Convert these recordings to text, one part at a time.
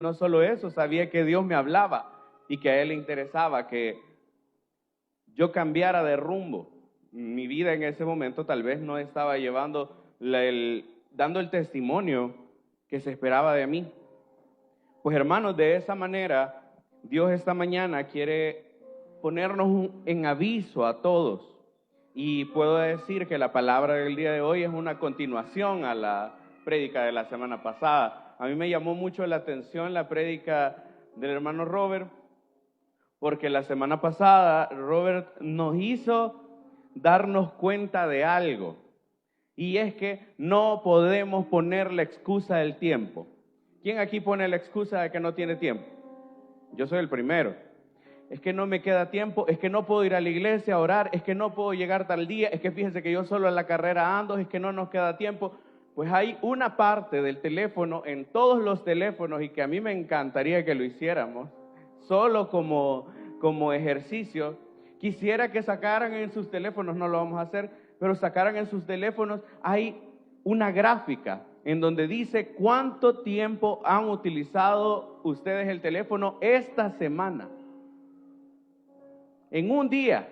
No solo eso, sabía que Dios me hablaba y que a Él le interesaba que yo cambiara de rumbo. Mi vida en ese momento tal vez no estaba dando el testimonio que se esperaba de mí. Pues hermanos, de esa manera, Dios esta mañana quiere ponernos en aviso a todos. Y puedo decir que la palabra del día de hoy es una continuación a la prédica de la semana pasada. A mí me llamó mucho la atención la prédica del hermano Robert, porque la semana pasada Robert nos hizo darnos cuenta de algo. Y es que no podemos poner la excusa del tiempo. ¿Quién aquí pone la excusa de que no tiene tiempo? Yo soy el primero. Es que no me queda tiempo, es que no puedo ir a la iglesia a orar, es que no puedo llegar tal día, es que fíjense que yo solo en la carrera ando, es que no nos queda tiempo. Pues hay una parte del teléfono, en todos los teléfonos, y que a mí me encantaría que lo hiciéramos, solo como ejercicio. Quisiera que sacaran en sus teléfonos, no lo vamos a hacer, pero sacaran en sus teléfonos, hay una gráfica en donde dice cuánto tiempo han utilizado ustedes el teléfono esta semana. En un día,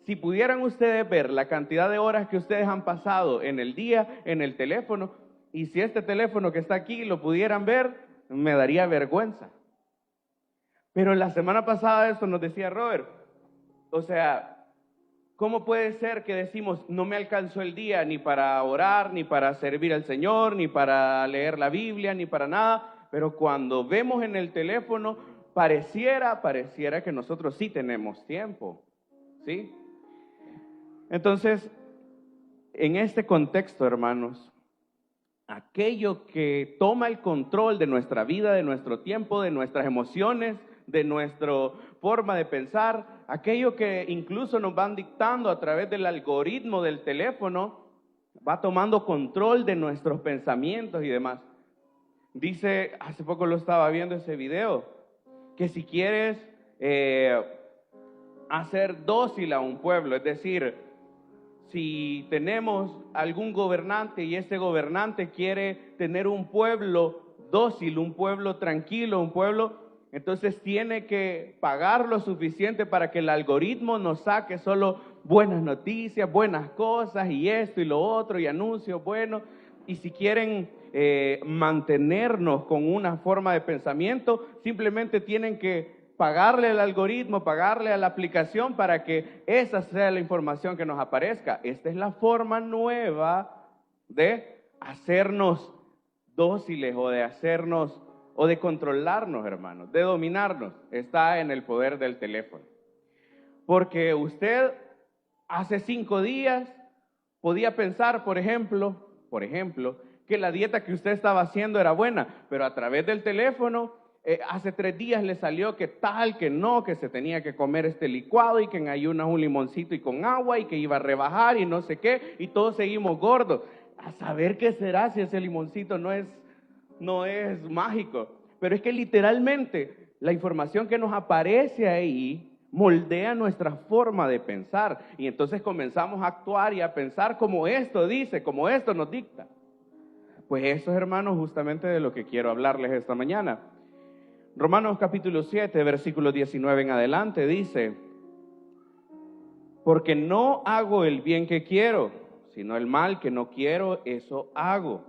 si pudieran ustedes ver la cantidad de horas que ustedes han pasado en el día en el teléfono, y si este teléfono que está aquí lo pudieran ver, me daría vergüenza. Pero la semana pasada esto nos decía Robert, o sea, ¿cómo puede ser que decimos no me alcanzó el día ni para orar, ni para servir al Señor, ni para leer la Biblia, ni para nada? Pero cuando vemos en el teléfono, pareciera que nosotros sí tenemos tiempo, ¿sí? Entonces, en este contexto, hermanos, aquello que toma el control de nuestra vida, de nuestro tiempo, de nuestras emociones, de nuestra forma de pensar, aquello que incluso nos van dictando a través del algoritmo del teléfono, va tomando control de nuestros pensamientos y demás. Dice, hace poco lo estaba viendo ese video, que si quieres hacer dócil a un pueblo, es decir, si tenemos algún gobernante y ese gobernante quiere tener un pueblo dócil, un pueblo tranquilo, un pueblo, entonces tiene que pagar lo suficiente para que el algoritmo nos saque solo buenas noticias, buenas cosas y esto y lo otro y anuncios buenos. Y si quieren mantenernos con una forma de pensamiento, simplemente tienen que pagarle al algoritmo, pagarle a la aplicación para que esa sea la información que nos aparezca. Esta es la forma nueva de hacernos dóciles o de hacernos o de controlarnos, hermanos, de dominarnos. Está en el poder del teléfono. Porque usted hace 5 días podía pensar, por ejemplo, que la dieta que usted estaba haciendo era buena, pero a través del teléfono hace 3 días le salió que tal, que no, que se tenía que comer este licuado y que en ayunas un limoncito y con agua y que iba a rebajar y no sé qué, y todos seguimos gordos. A saber qué será si ese limoncito no es mágico. Pero es que literalmente la información que nos aparece ahí moldea nuestra forma de pensar y entonces comenzamos a actuar y a pensar como esto dice, como esto nos dicta. Pues eso, hermanos, justamente de lo que quiero hablarles esta mañana. Romanos capítulo 7, versículo 19 en adelante dice: porque no hago el bien que quiero, sino el mal que no quiero, eso hago.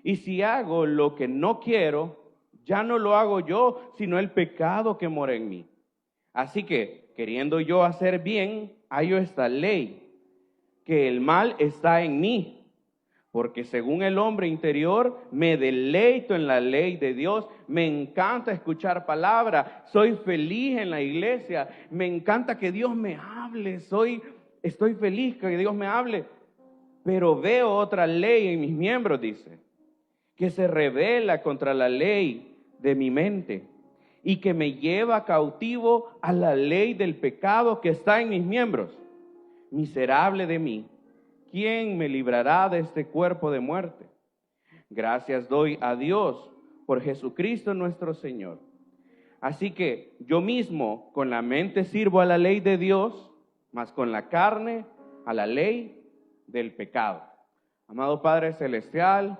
Y si hago lo que no quiero, ya no lo hago yo, sino el pecado que mora en mí. Así que, queriendo yo hacer bien, hallo esta ley, que el mal está en mí. Porque según el hombre interior, me deleito en la ley de Dios, me encanta escuchar palabra, soy feliz en la iglesia, me encanta que Dios me hable, estoy feliz que Dios me hable. Pero veo otra ley en mis miembros, dice, que se rebela contra la ley de mi mente y que me lleva cautivo a la ley del pecado que está en mis miembros. Miserable de mí, ¿quién me librará de este cuerpo de muerte? Gracias doy a Dios por Jesucristo nuestro Señor. Así que yo mismo con la mente sirvo a la ley de Dios, mas con la carne a la ley del pecado. Amado Padre Celestial,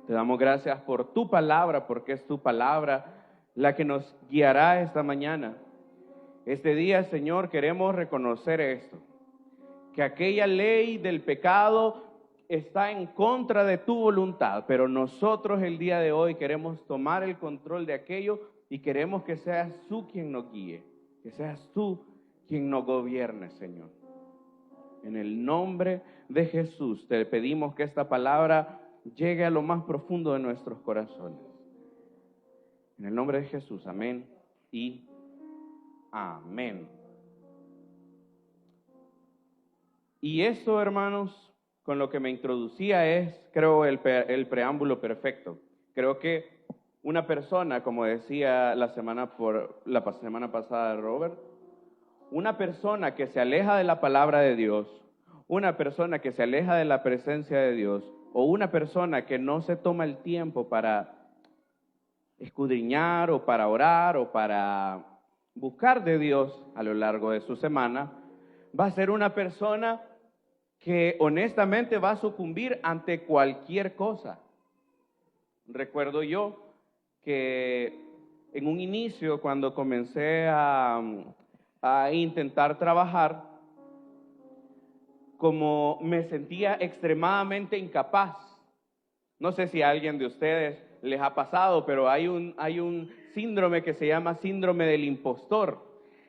Te damos gracias por tu palabra, porque es tu palabra la que nos guiará esta mañana. Este día, Señor, queremos reconocer esto, que aquella ley del pecado está en contra de tu voluntad, pero nosotros el día de hoy queremos tomar el control de aquello y queremos que seas tú quien nos guíe, que seas tú quien nos gobierne, Señor. En el nombre de Jesús te pedimos que esta palabra llegue a lo más profundo de nuestros corazones. En el nombre de Jesús, amén y amén. Y eso, hermanos, con lo que me introducía es, creo, el preámbulo perfecto. Creo que una persona, como decía la semana pasada Robert, una persona que se aleja de la palabra de Dios, una persona que se aleja de la presencia de Dios, o una persona que no se toma el tiempo para escudriñar o para orar o para buscar de Dios a lo largo de su semana, va a ser una persona que honestamente va a sucumbir ante cualquier cosa. Recuerdo yo que en un inicio, cuando comencé a intentar trabajar, como me sentía extremadamente incapaz. No sé si a alguien de ustedes les ha pasado, pero hay un síndrome que se llama síndrome del impostor.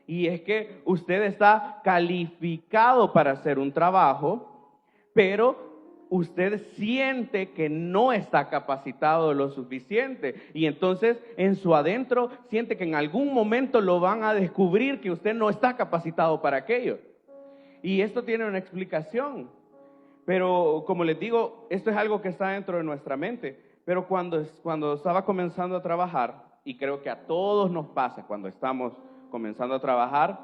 Y es que usted está calificado para hacer un trabajo, pero usted siente que no está capacitado lo suficiente. Y entonces en su adentro siente que en algún momento lo van a descubrir que usted no está capacitado para aquello. Y esto tiene una explicación. Pero como les digo, esto es algo que está dentro de nuestra mente. Pero cuando estaba comenzando a trabajar, y creo que a todos nos pasa cuando estamos comenzando a trabajar,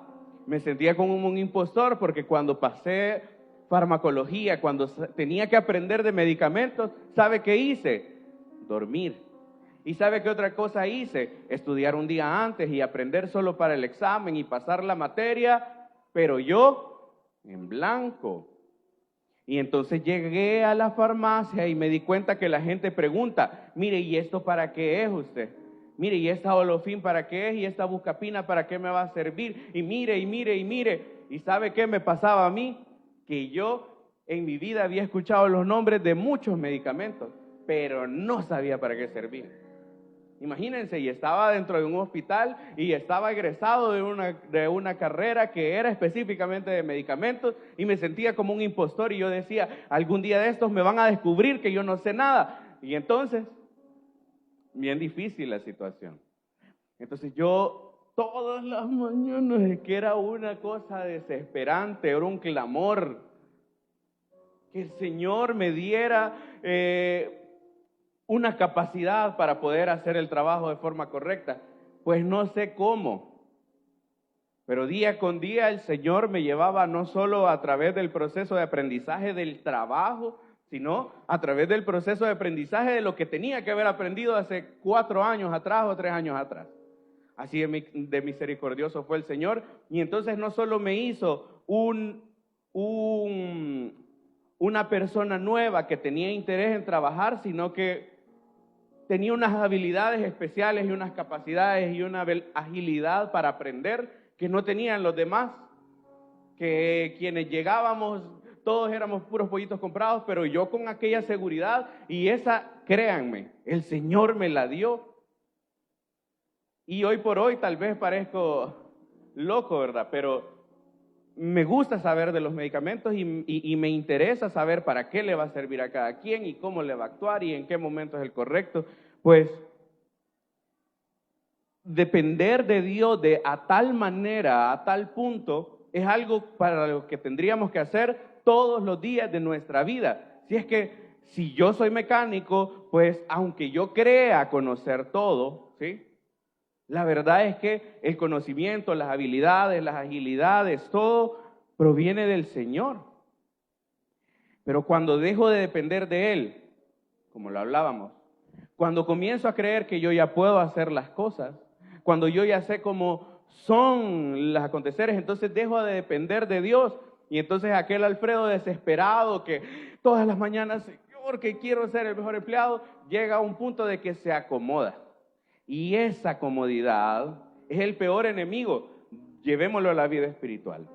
me sentía como un impostor, porque cuando pasé farmacología, cuando tenía que aprender de medicamentos, ¿sabe qué hice? Dormir. ¿Y sabe qué otra cosa hice? Estudiar un día antes y aprender solo para el examen y pasar la materia, pero yo en blanco. Y entonces llegué a la farmacia y me di cuenta que la gente pregunta, mire, ¿y esto para qué es usted? Mire, ¿y esta Olofin para qué es? ¿Y esta Buscapina para qué me va a servir? Y mire, y mire, y mire. ¿Y sabe qué me pasaba a mí? Que yo en mi vida había escuchado los nombres de muchos medicamentos, pero no sabía para qué servir. Imagínense, y estaba dentro de un hospital y estaba egresado de una carrera que era específicamente de medicamentos y me sentía como un impostor y yo decía, algún día de estos me van a descubrir que yo no sé nada. Y entonces, bien difícil la situación. Entonces yo todas las mañanas, es que era una cosa desesperante, era un clamor, que el Señor me diera una capacidad para poder hacer el trabajo de forma correcta. Pues no sé cómo, pero día con día el Señor me llevaba no solo a través del proceso de aprendizaje del trabajo, sino a través del proceso de aprendizaje de lo que tenía que haber aprendido hace 4 años atrás o 3 años atrás. Así de misericordioso fue el Señor. Y entonces no solo me hizo una persona nueva que tenía interés en trabajar, sino que tenía unas habilidades especiales y unas capacidades y una agilidad para aprender que no tenían los demás, que quienes llegábamos, todos éramos puros pollitos comprados, pero yo con aquella seguridad, y esa, créanme, el Señor me la dio. Y hoy por hoy tal vez parezco loco, ¿verdad? Pero me gusta saber de los medicamentos y me interesa saber para qué le va a servir a cada quien y cómo le va a actuar y en qué momento es el correcto. Pues depender de Dios a tal manera, a tal punto, es algo para lo que tendríamos que hacer todos los días de nuestra vida. Si es que si yo soy mecánico, pues aunque yo crea conocer todo, ¿sí? La verdad es que el conocimiento, las habilidades, las agilidades, todo proviene del Señor. Pero cuando dejo de depender de Él, como lo hablábamos, cuando comienzo a creer que yo ya puedo hacer las cosas, cuando yo ya sé cómo son los aconteceres, entonces dejo de depender de Dios. Y entonces aquel Alfredo desesperado que todas las mañanas, porque quiero ser el mejor empleado, llega a un punto de que se acomoda. Y esa comodidad es el peor enemigo. Llevémoslo a la vida espiritual.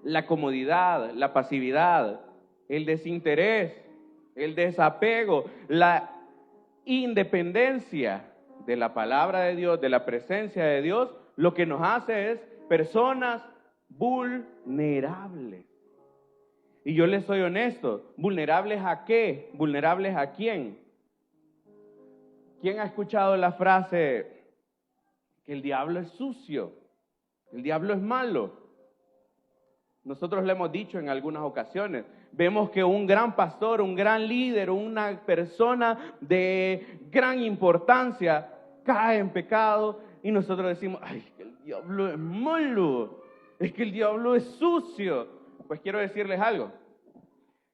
La comodidad, la pasividad, el desinterés, el desapego, la independencia de la palabra de Dios, de la presencia de Dios, lo que nos hace es personas vulnerables. Y yo les soy honesto, ¿vulnerables a qué? ¿Vulnerables a quién? ¿Quién ha escuchado la frase que el diablo es sucio, el diablo es malo? Nosotros le hemos dicho en algunas ocasiones. Vemos que un gran pastor, un gran líder, una persona de gran importancia cae en pecado y nosotros decimos, ay, que el diablo es malo, es que el diablo es sucio. Pues quiero decirles algo.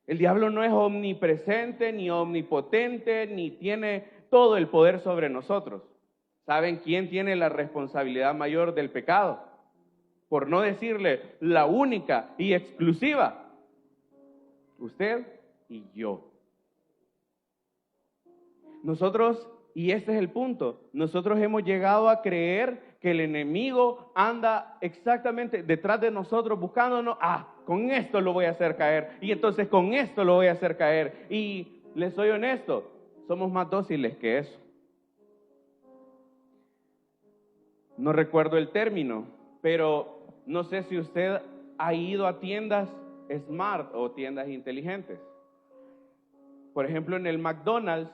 El diablo no es omnipresente, ni omnipotente, ni tiene todo el poder sobre nosotros. ¿Saben quién tiene la responsabilidad mayor del pecado? Por no decirle la única y exclusiva. Usted y yo. Nosotros, y este es el punto, nosotros hemos llegado a creer que el enemigo anda exactamente detrás de nosotros buscándonos. Con esto lo voy a hacer caer. Y entonces con esto lo voy a hacer caer. Y les soy honesto, somos más dóciles que eso. No recuerdo el término, pero no sé si usted ha ido a tiendas smart o tiendas inteligentes. Por ejemplo, en el McDonald's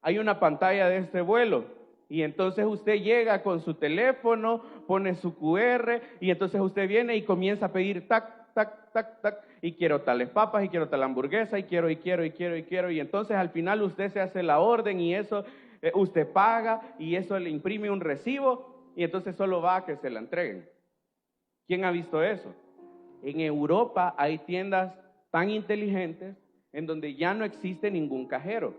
hay una pantalla de este vuelo y entonces usted llega con su teléfono, pone su QR y entonces usted viene y comienza a pedir tac, tac, tac, tac, y quiero tales papas y quiero tal hamburguesa y quiero y entonces al final usted se hace la orden y eso usted paga y eso le imprime un recibo y entonces solo va a que se la entreguen. ¿Quién ha visto eso? En Europa hay tiendas tan inteligentes en donde ya no existe ningún cajero.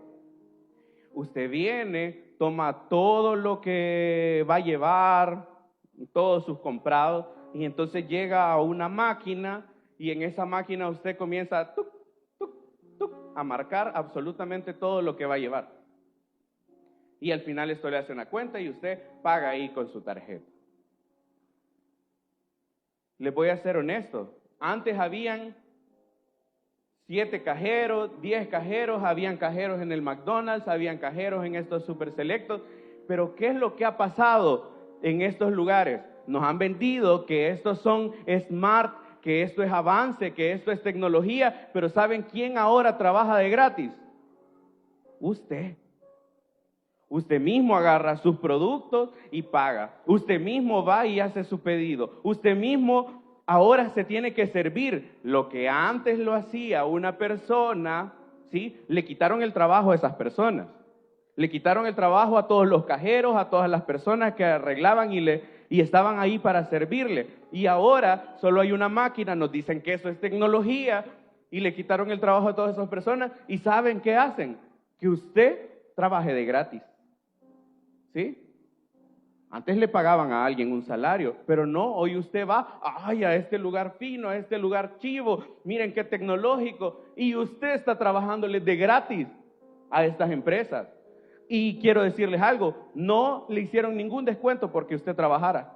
Usted viene, toma todo lo que va a llevar, todos sus comprados, y entonces llega a una máquina y en esa máquina usted comienza tuc, tuc, tuc, a marcar absolutamente todo lo que va a llevar. Y al final esto le hace una cuenta y usted paga ahí con su tarjeta. Les voy a ser honesto, antes habían 7 cajeros, 10 cajeros, habían cajeros en el McDonald's, habían cajeros en estos super selectos, pero ¿qué es lo que ha pasado en estos lugares? Nos han vendido que estos son smart, que esto es avance, que esto es tecnología, pero ¿saben quién ahora trabaja de gratis? Usted. Usted mismo agarra sus productos y paga. Usted mismo va y hace su pedido. Usted mismo ahora se tiene que servir. Lo que antes lo hacía una persona, ¿sí? Le quitaron el trabajo a esas personas. Le quitaron el trabajo a todos los cajeros, a todas las personas que arreglaban y estaban ahí para servirle. Y ahora solo hay una máquina, nos dicen que eso es tecnología y le quitaron el trabajo a todas esas personas. ¿Y saben qué hacen? Que usted trabaje de gratis. ¿Sí? Antes le pagaban a alguien un salario, pero no, hoy usted va a este lugar fino, a este lugar chivo, miren qué tecnológico, y usted está trabajándole de gratis a estas empresas. Y quiero decirles algo, no le hicieron ningún descuento porque usted trabajara.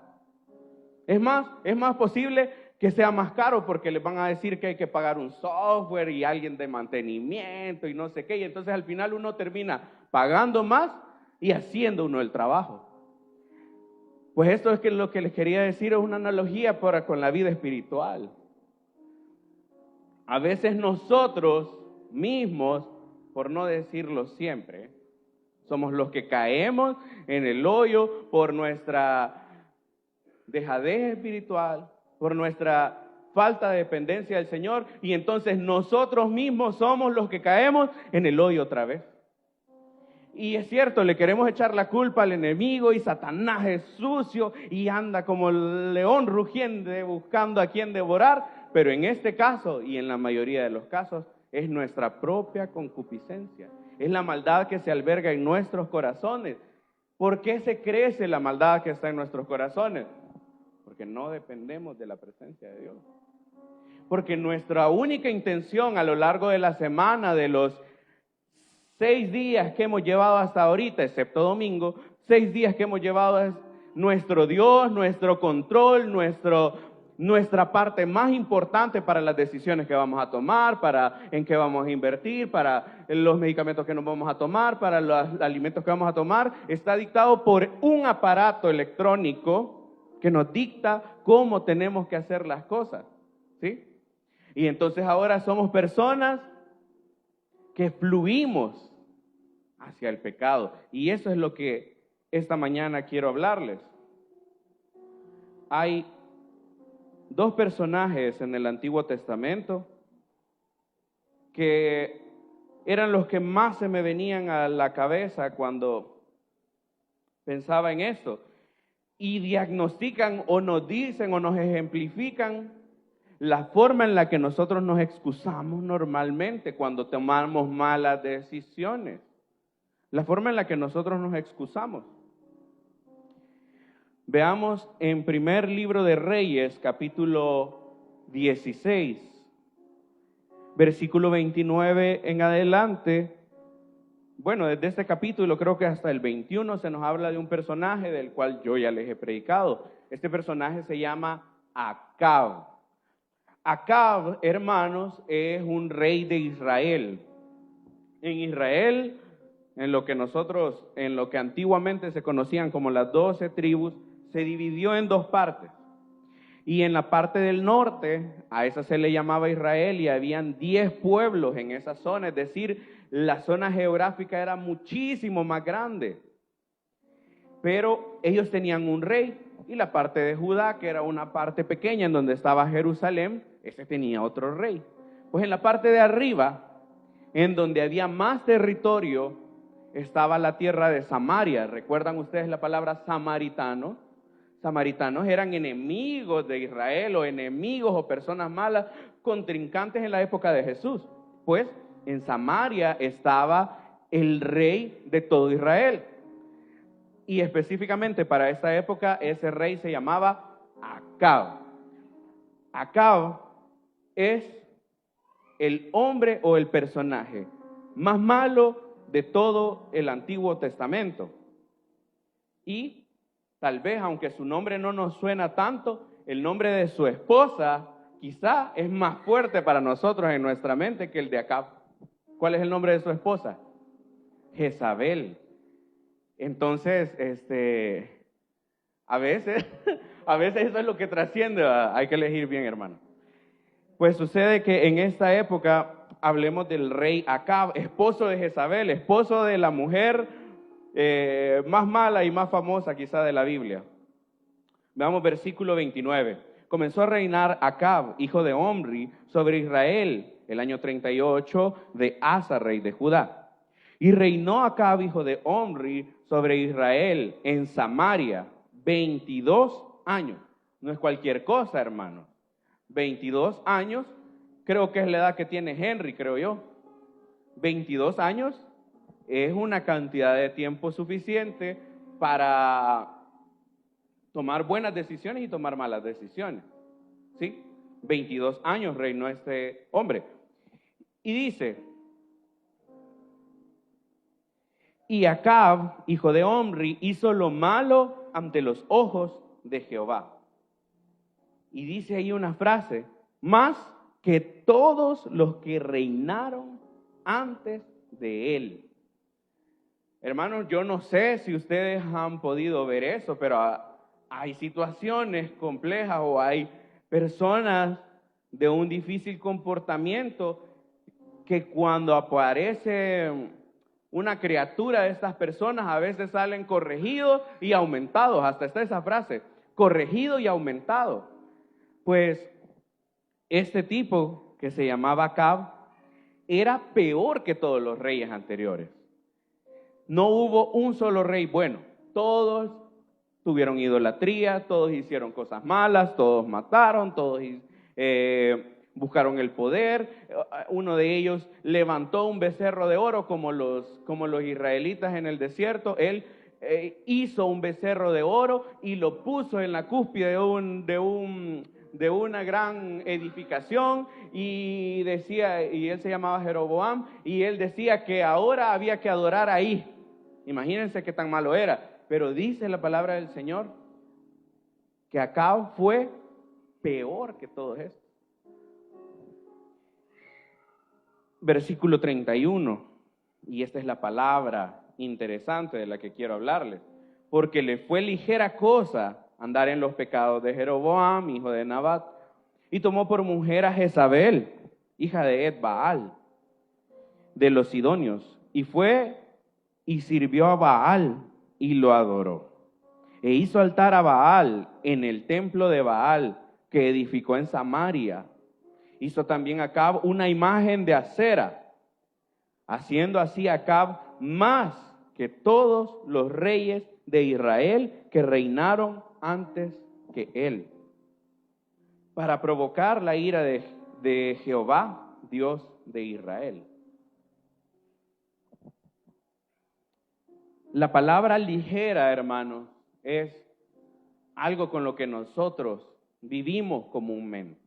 Es más posible que sea más caro porque les van a decir que hay que pagar un software y alguien de mantenimiento y no sé qué, y entonces al final uno termina pagando más y haciendo uno el trabajo. Pues esto es que lo que les quería decir es una analogía con la vida espiritual. A veces nosotros mismos, por no decirlo siempre, somos los que caemos en el hoyo por nuestra dejadez espiritual, por nuestra falta de dependencia del Señor, y entonces nosotros mismos somos los que caemos en el hoyo otra vez. Y es cierto, le queremos echar la culpa al enemigo y Satanás es sucio y anda como el león rugiente buscando a quien devorar, pero en este caso y en la mayoría de los casos es nuestra propia concupiscencia, es la maldad que se alberga en nuestros corazones. ¿Por qué se crece la maldad que está en nuestros corazones? Porque no dependemos de la presencia de Dios. porque nuestra única intención a lo largo de la semana, de los 6 días que hemos llevado hasta ahorita, excepto domingo, 6 días que hemos llevado es nuestro Dios, nuestro control, nuestra parte más importante para las decisiones que vamos a tomar, para en qué vamos a invertir, para los medicamentos que nos vamos a tomar, para los alimentos que vamos a tomar, está dictado por un aparato electrónico que nos dicta cómo tenemos que hacer las cosas, ¿sí? Y entonces ahora somos personas que fluimos hacia el pecado. Y eso es lo que esta mañana quiero hablarles. Hay 2 personajes en el Antiguo Testamento que eran los que más se me venían a la cabeza cuando pensaba en esto. Y diagnostican o nos dicen o nos ejemplifican la forma en la que nosotros nos excusamos normalmente cuando tomamos malas decisiones. La forma en la que nosotros nos excusamos. Veamos en primer libro de Reyes, capítulo 16, versículo 29 en adelante. Bueno, desde este capítulo creo que hasta el 21 se nos habla de un personaje del cual yo ya les he predicado. Este personaje se llama Acab. Acab, hermanos, es un rey de Israel. En Israel, en lo que antiguamente se conocían como las 12 tribus, se dividió en 2 partes. Y en la parte del norte, a esa se le llamaba Israel y habían 10 pueblos en esa zona, es decir, la zona geográfica era muchísimo más grande. Pero ellos tenían un rey y la parte de Judá, que era una parte pequeña en donde estaba Jerusalén, ese tenía otro rey. Pues en la parte de arriba, en donde había más territorio, estaba la tierra de Samaria. ¿Recuerdan ustedes la palabra samaritano? Samaritanos eran enemigos de Israel o enemigos o personas malas, contrincantes en la época de Jesús. Pues en Samaria estaba el rey de todo Israel. Y específicamente para esta época ese rey se llamaba Acab. Acab es el hombre o el personaje más malo de todo el Antiguo Testamento. Y tal vez, aunque su nombre no nos suena tanto, el nombre de su esposa quizá es más fuerte para nosotros en nuestra mente que el de Acab. ¿Cuál es el nombre de su esposa? Jezabel. Entonces, a veces eso es lo que trasciende, hay que elegir bien, hermano. Pues sucede que en esta época hablemos del rey Acab, esposo de Jezabel, esposo de la mujer más mala y más famosa quizá de la Biblia. Veamos versículo 29. Comenzó a reinar Acab, hijo de Omri, sobre Israel el año 38 de Asa, rey de Judá. Y reinó Acab, hijo de Omri, sobre Israel en Samaria 22 años. No es cualquier cosa, hermano. 22 años, creo que es la edad que tiene Henry, creo yo. 22 años es una cantidad de tiempo suficiente para tomar buenas decisiones y tomar malas decisiones. ¿Sí? 22 años reinó este hombre. Y dice, y Acab, hijo de Omri, hizo lo malo ante los ojos de Jehová. Y dice ahí una frase, más que todos los que reinaron antes de él. Hermanos, yo no sé si ustedes han podido ver eso, pero hay situaciones complejas o hay personas de un difícil comportamiento que cuando aparece una criatura de estas personas a veces salen corregidos y aumentados. Hasta está esa frase, corregido y aumentado. Pues este tipo que se llamaba Acab era peor que todos los reyes anteriores. No hubo un solo rey bueno, todos tuvieron idolatría, todos hicieron cosas malas, todos mataron, todos buscaron el poder. Uno de ellos levantó un becerro de oro como los israelitas en el desierto. Él hizo un becerro de oro y lo puso en la cúspide de una gran edificación y decía, y él se llamaba Jeroboam, y él decía que ahora había que adorar ahí. Imagínense qué tan malo era. Pero dice la palabra del Señor que Acab fue peor que todo esto. Versículo 31, y esta es la palabra interesante de la que quiero hablarles. Porque le fue ligera cosa andar en los pecados de Jeroboam, hijo de Nabat, y tomó por mujer a Jezabel, hija de Ed-Baal, de los sidonios, y fue y sirvió a Baal y lo adoró. E hizo altar a Baal en el templo de Baal que edificó en Samaria. Hizo también Acab una imagen de acera, haciendo así Acab más que todos los reyes de Israel que reinaron antes que él, para provocar la ira de Jehová, Dios de Israel. La palabra ligera, hermanos, es algo con lo que nosotros vivimos comúnmente.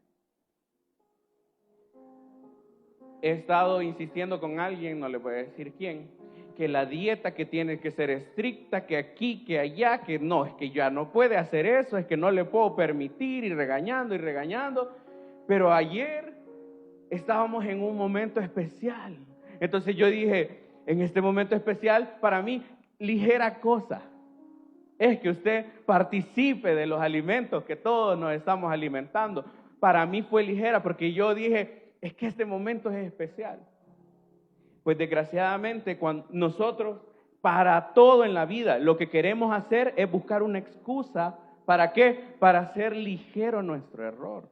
He estado insistiendo con alguien, no le voy a decir quién, que la dieta que tiene que ser estricta, que aquí, que allá, que no, es que ya no puede hacer eso, es que no le puedo permitir, y regañando. Pero ayer estábamos en un momento especial. Entonces yo dije, en este momento especial, para mí, ligera cosa es que usted participe de los alimentos que todos nos estamos alimentando. Para mí fue ligera porque yo dije, es que este momento es especial. Pues desgraciadamente, cuando nosotros, para todo en la vida, lo que queremos hacer es buscar una excusa. ¿Para qué? Para hacer ligero nuestro error.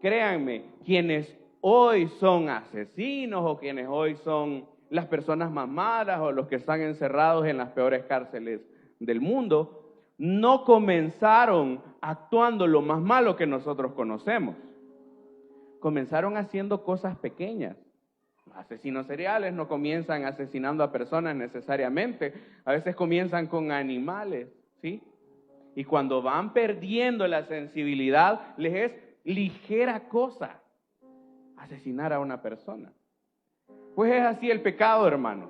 Créanme, quienes hoy son asesinos o quienes hoy son las personas más malas o los que están encerrados en las peores cárceles del mundo, no comenzaron actuando lo más malo que nosotros conocemos. Comenzaron haciendo cosas pequeñas. Asesinos seriales no comienzan asesinando a personas necesariamente, a veces comienzan con animales, ¿sí? Y cuando van perdiendo la sensibilidad, les es ligera cosa asesinar a una persona. Pues es así el pecado, hermanos.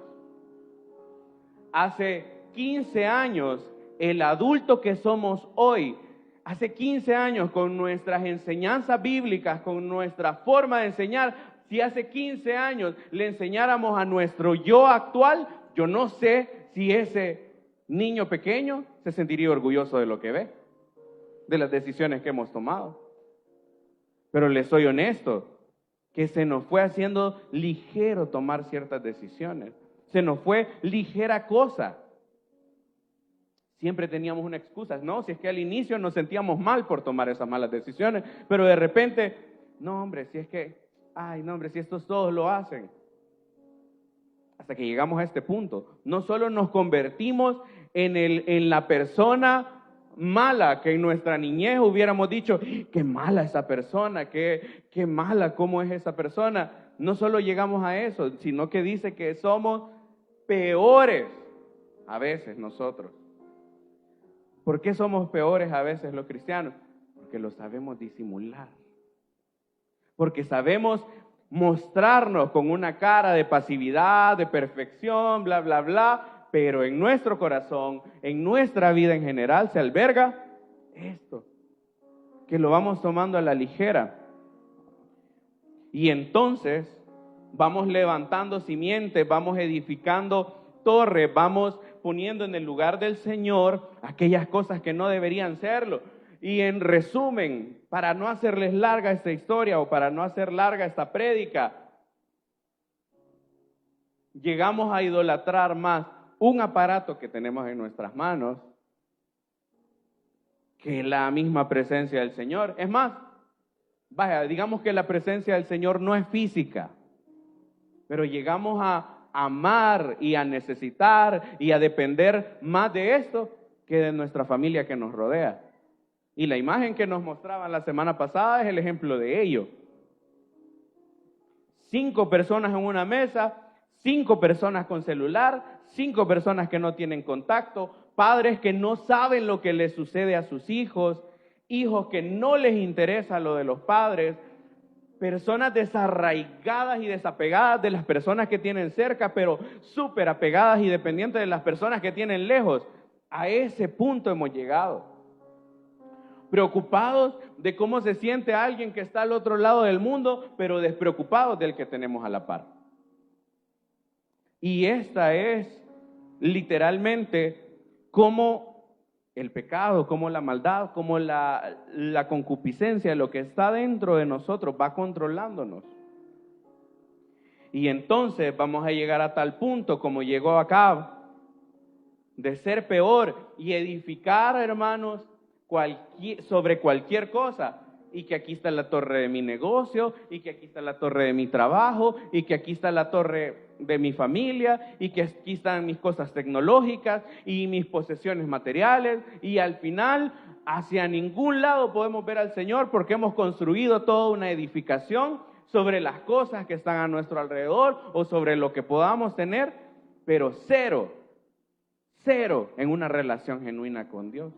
Hace 15 años, el adulto que somos hoy, hace 15 años con nuestras enseñanzas bíblicas, con nuestra forma de enseñar, si hace 15 años le enseñáramos a nuestro yo actual, yo no sé si ese niño pequeño se sentiría orgulloso de lo que ve, de las decisiones que hemos tomado. Pero les soy honesto, que se nos fue haciendo ligero tomar ciertas decisiones. Se nos fue ligera cosa. Siempre teníamos una excusa. No, si es que al inicio nos sentíamos mal por tomar esas malas decisiones, pero de repente, no hombre, si es que, ay no hombre, si estos todos lo hacen. Hasta que llegamos a este punto. No solo nos convertimos en la persona mala que en nuestra niñez hubiéramos dicho, qué mala esa persona, qué mala, cómo es esa persona. No solo llegamos a eso, sino que dice que somos peores a veces nosotros. ¿Por qué somos peores a veces los cristianos? Porque lo sabemos disimular. Porque sabemos mostrarnos con una cara de pasividad, de perfección, bla, bla, bla, pero en nuestro corazón, en nuestra vida en general, se alberga esto, que lo vamos tomando a la ligera. Y entonces vamos levantando simientes, vamos edificando torres, vamos poniendo en el lugar del Señor aquellas cosas que no deberían serlo. Y en resumen, para no hacerles larga esta historia o para no hacer larga esta prédica, llegamos a idolatrar más un aparato que tenemos en nuestras manos que la misma presencia del Señor. Es más, vaya, digamos que la presencia del Señor no es física, pero llegamos a amar y a necesitar y a depender más de esto que de nuestra familia que nos rodea. Y la imagen que nos mostraban la semana pasada es el ejemplo de ello. 5 personas en una mesa, 5 personas con celular, 5 personas que no tienen contacto, padres que no saben lo que les sucede a sus hijos hijos que no les interesa lo de los padres, personas desarraigadas y desapegadas de las personas que tienen cerca, pero súper apegadas y dependientes de las personas que tienen lejos. A ese punto hemos llegado. Preocupados de cómo se siente alguien que está al otro lado del mundo, pero despreocupados del que tenemos a la par. Y esta es literalmente cómo el pecado, como la maldad, como la concupiscencia, lo que está dentro de nosotros va controlándonos. Y entonces vamos a llegar a tal punto como llegó Acab, de ser peor y edificar, hermanos, sobre cualquier cosa. Y que aquí está la torre de mi negocio, y que aquí está la torre de mi trabajo, y que aquí está la torre de mi familia, y que aquí están mis cosas tecnológicas y mis posesiones materiales, y al final hacia ningún lado podemos ver al Señor porque hemos construido toda una edificación sobre las cosas que están a nuestro alrededor o sobre lo que podamos tener, pero cero en una relación genuina con Dios.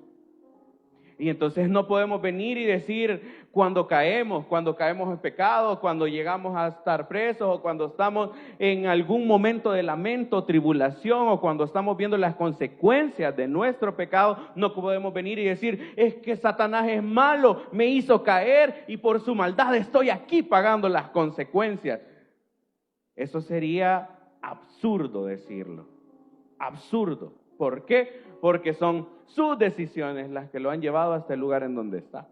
Y entonces no podemos venir y decir cuando caemos en pecado, cuando llegamos a estar presos o cuando estamos en algún momento de lamento, tribulación o cuando estamos viendo las consecuencias de nuestro pecado, no podemos venir y decir es que Satanás es malo, me hizo caer y por su maldad estoy aquí pagando las consecuencias. Eso sería absurdo decirlo, absurdo. ¿Por qué? Porque son sus decisiones las que lo han llevado hasta el lugar en donde está.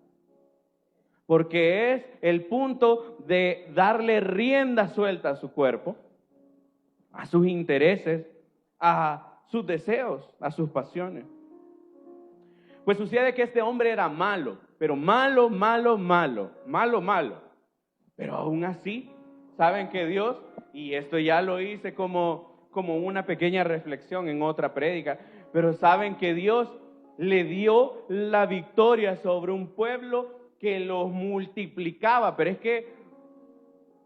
Porque es el punto de darle rienda suelta a su cuerpo, a sus intereses, a sus deseos, a sus pasiones. Pues sucede que este hombre era malo, pero malo. Pero aún así, saben que Dios, y esto ya lo hice como una pequeña reflexión en otra prédica, pero saben que Dios le dio la victoria sobre un pueblo que los multiplicaba, pero es que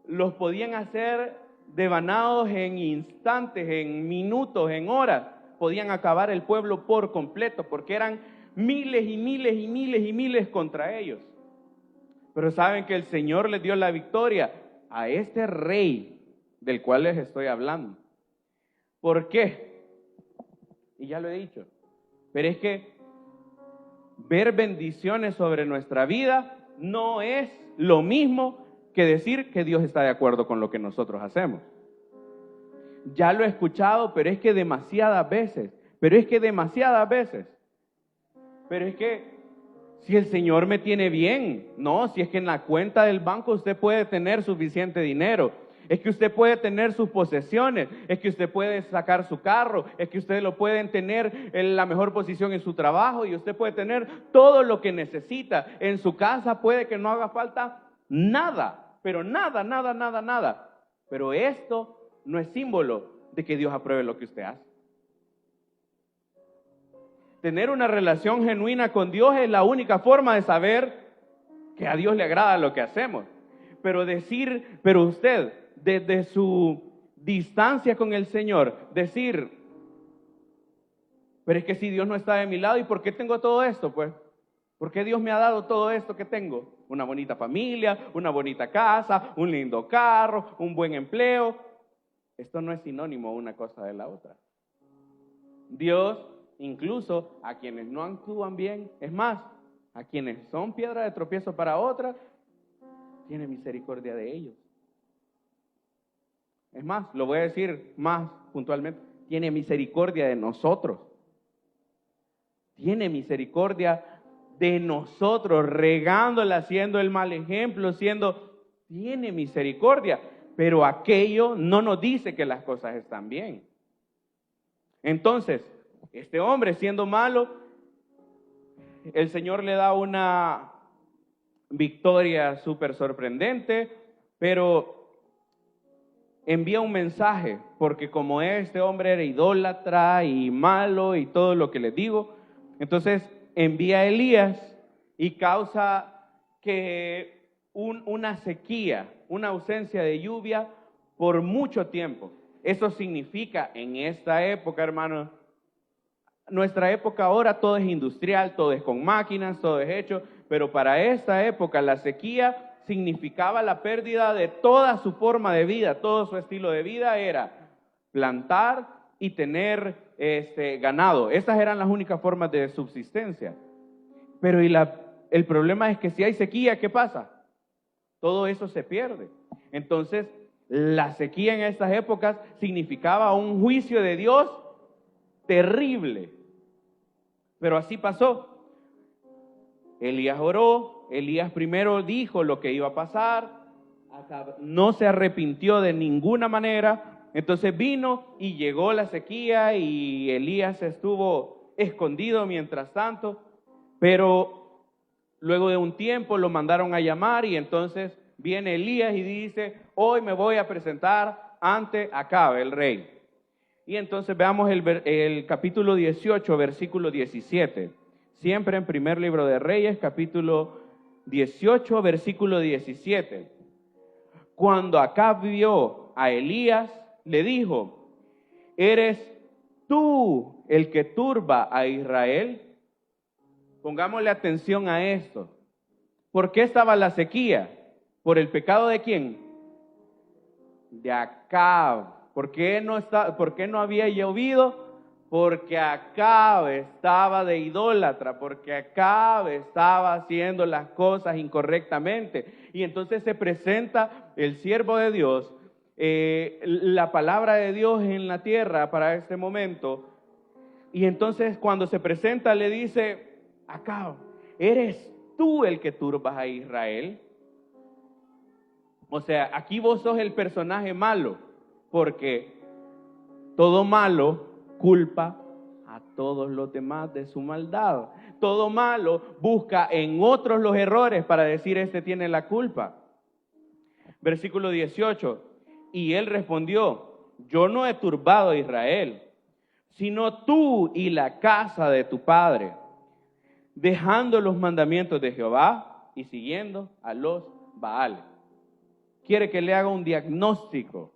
los podían hacer devanados en instantes, en minutos, en horas, podían acabar el pueblo por completo, porque eran miles y miles contra ellos. Pero saben que el Señor les dio la victoria a este rey del cual les estoy hablando. ¿Por qué? Y ya lo he dicho, pero es que ver bendiciones sobre nuestra vida no es lo mismo que decir que Dios está de acuerdo con lo que nosotros hacemos. Ya lo he escuchado, pero es que demasiadas veces, pero es que si el Señor me tiene bien, no, si es que en la cuenta del banco usted puede tener suficiente dinero, es que usted puede tener sus posesiones, es que usted puede sacar su carro, es que usted lo pueden tener en la mejor posición en su trabajo y usted puede tener todo lo que necesita. En su casa puede que no haga falta nada, pero nada. Pero esto no es símbolo de que Dios apruebe lo que usted hace. Tener una relación genuina con Dios es la única forma de saber que a Dios le agrada lo que hacemos. Pero usted, desde su distancia con el Señor, decir, pero es que si Dios no está de mi lado, ¿y por qué tengo todo esto? Pues, ¿por qué Dios me ha dado todo esto que tengo? Una bonita familia, una bonita casa, un lindo carro, un buen empleo. Esto no es sinónimo una cosa de la otra. Dios, incluso a quienes no actúan bien, es más, a quienes son piedra de tropiezo para otras, tiene misericordia de ellos. Es más, lo voy a decir más puntualmente, tiene misericordia de nosotros. Tiene misericordia de nosotros, regándola, siendo el mal ejemplo, tiene misericordia, pero aquello no nos dice que las cosas están bien. Entonces, este hombre siendo malo, el Señor le da una victoria súper sorprendente, pero envía un mensaje, porque como este hombre era idólatra y malo y todo lo que les digo, entonces envía a Elías y causa que una sequía, una ausencia de lluvia por mucho tiempo. Eso significa en esta época, hermanos, Nuestra época ahora todo es industrial, todo es con máquinas, todo es hecho, pero para esta época la sequía significaba la pérdida de toda su forma de vida, todo su estilo de vida era plantar y tener ganado. Esas eran las únicas formas de subsistencia. Pero el problema es que si hay sequía, ¿qué pasa? Todo eso se pierde. Entonces, la sequía en estas épocas significaba un juicio de Dios terrible. Pero así pasó. Elías oró, Elías primero dijo lo que iba a pasar, no se arrepintió de ninguna manera, entonces vino y llegó la sequía y Elías estuvo escondido mientras tanto, pero luego de un tiempo lo mandaron a llamar y entonces viene Elías y dice, hoy me voy a presentar ante Acab, el rey. Y entonces veamos el capítulo 18, versículo 17. Siempre en primer libro de Reyes, capítulo 18, versículo 17. Cuando Acab vio a Elías, le dijo, ¿eres tú el que turba a Israel? Pongámosle atención a esto. ¿Por qué estaba la sequía? ¿Por el pecado de quién? De Acab. ¿Por qué no había llovido? Porque Acab estaba de idólatra, porque Acab estaba haciendo las cosas incorrectamente. Y entonces se presenta el siervo de Dios, la palabra de Dios en la tierra para este momento. Y entonces cuando se presenta le dice, Acab, ¿eres tú el que turbas a Israel? O sea, aquí vos sos el personaje malo, porque todo malo culpa a todos los demás de su maldad. Todo malo busca en otros los errores para decir, este tiene la culpa. Versículo 18, y él respondió, yo no he turbado a Israel, sino tú y la casa de tu padre, dejando los mandamientos de Jehová y siguiendo a los Baales. Quiere que le haga un diagnóstico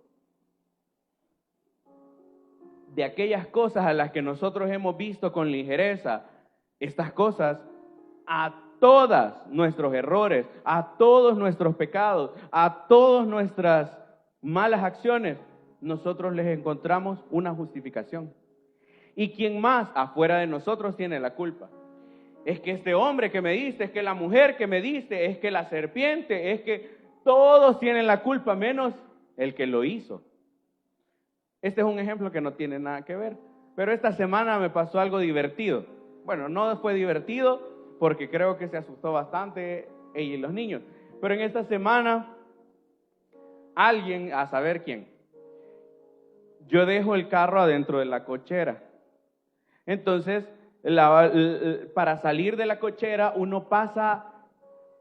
de aquellas cosas a las que nosotros hemos visto con ligereza. Estas cosas, a todos nuestros errores, a todos nuestros pecados, a todas nuestras malas acciones, nosotros les encontramos una justificación. ¿Y quién más afuera de nosotros tiene la culpa? Es que este hombre que me diste, es que la mujer que me diste, es que la serpiente, es que todos tienen la culpa menos el que lo hizo. Este es un ejemplo que no tiene nada que ver, pero esta semana me pasó algo divertido. Bueno, no fue divertido porque creo que se asustó bastante ella y los niños, pero en esta semana alguien, a saber quién, yo dejo el carro adentro de la cochera. Entonces, para salir de la cochera uno pasa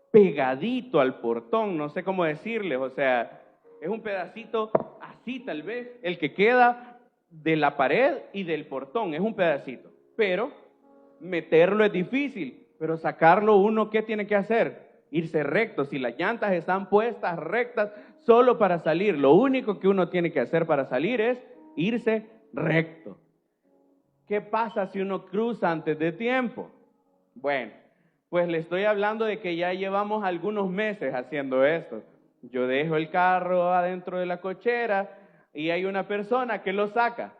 pegadito al portón, no sé cómo decirles, o sea, es un pedacito así tal vez, el que queda de la pared y del portón, es un pedacito, pero meterlo es difícil, pero sacarlo uno, ¿qué tiene que hacer? Irse recto, si las llantas están puestas rectas solo para salir, lo único que uno tiene que hacer para salir es irse recto. ¿Qué pasa si uno cruza antes de tiempo? Bueno, pues le estoy hablando de que ya llevamos algunos meses haciendo esto. Yo dejo el carro adentro de la cochera y hay una persona que lo saca.